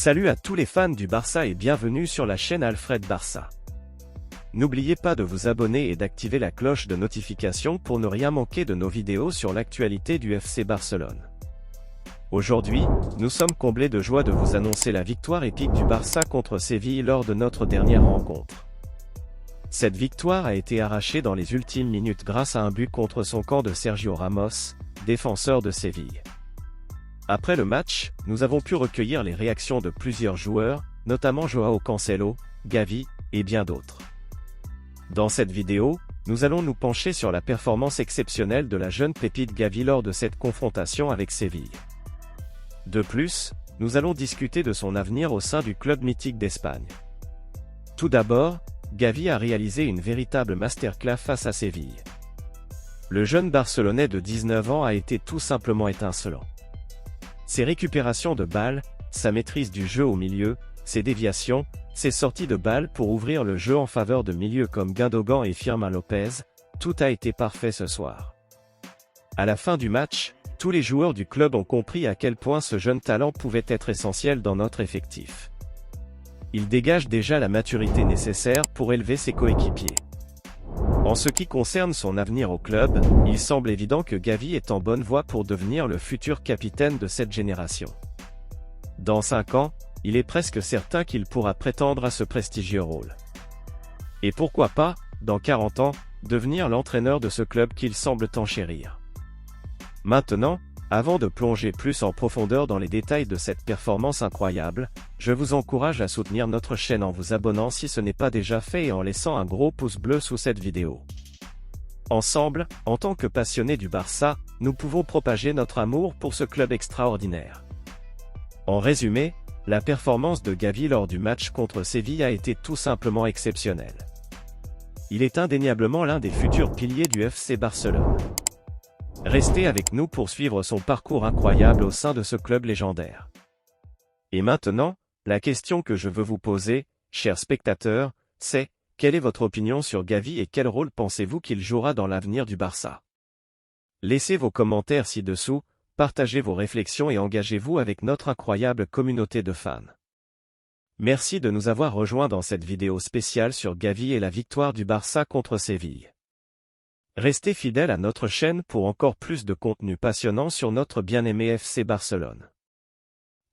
Salut à tous les fans du Barça et bienvenue sur la chaîne Alfred Barça. N'oubliez pas de vous abonner et d'activer la cloche de notification pour ne rien manquer de nos vidéos sur l'actualité du FC Barcelone. Aujourd'hui, nous sommes comblés de joie de vous annoncer la victoire épique du Barça contre Séville lors de notre dernière rencontre. Cette victoire a été arrachée dans les ultimes minutes grâce à un but contre son camp de Sergio Ramos, défenseur de Séville. Après le match, nous avons pu recueillir les réactions de plusieurs joueurs, notamment Joao Cancelo, Gavi, et bien d'autres. Dans cette vidéo, nous allons nous pencher sur la performance exceptionnelle de la jeune pépite Gavi lors de cette confrontation avec Séville. De plus, nous allons discuter de son avenir au sein du club mythique d'Espagne. Tout d'abord, Gavi a réalisé une véritable masterclass face à Séville. Le jeune Barcelonais de 19 ans a été tout simplement étincelant. Ses récupérations de balles, sa maîtrise du jeu au milieu, ses déviations, ses sorties de balles pour ouvrir le jeu en faveur de milieux comme Gundogan et Fermín López, tout a été parfait ce soir. À la fin du match, tous les joueurs du club ont compris à quel point ce jeune talent pouvait être essentiel dans notre effectif. Il dégage déjà la maturité nécessaire pour élever ses coéquipiers. En ce qui concerne son avenir au club, il semble évident que Gavi est en bonne voie pour devenir le futur capitaine de cette génération. Dans 5 ans, il est presque certain qu'il pourra prétendre à ce prestigieux rôle. Et pourquoi pas, dans 40 ans, devenir l'entraîneur de ce club qu'il semble tant chérir. Maintenant, avant de plonger plus en profondeur dans les détails de cette performance incroyable, je vous encourage à soutenir notre chaîne en vous abonnant si ce n'est pas déjà fait et en laissant un gros pouce bleu sous cette vidéo. Ensemble, en tant que passionnés du Barça, nous pouvons propager notre amour pour ce club extraordinaire. En résumé, la performance de Gavi lors du match contre Séville a été tout simplement exceptionnelle. Il est indéniablement l'un des futurs piliers du FC Barcelone. Restez avec nous pour suivre son parcours incroyable au sein de ce club légendaire. Et maintenant, la question que je veux vous poser, chers spectateurs, c'est: quelle est votre opinion sur Gavi et quel rôle pensez-vous qu'il jouera dans l'avenir du Barça? Laissez vos commentaires ci-dessous, partagez vos réflexions et engagez-vous avec notre incroyable communauté de fans. Merci de nous avoir rejoints dans cette vidéo spéciale sur Gavi et la victoire du Barça contre Séville. Restez fidèles à notre chaîne pour encore plus de contenu passionnant sur notre bien-aimé FC Barcelone.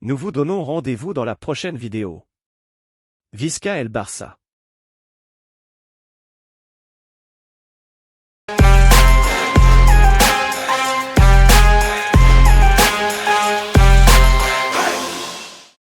Nous vous donnons rendez-vous dans la prochaine vidéo. Visca el Barça!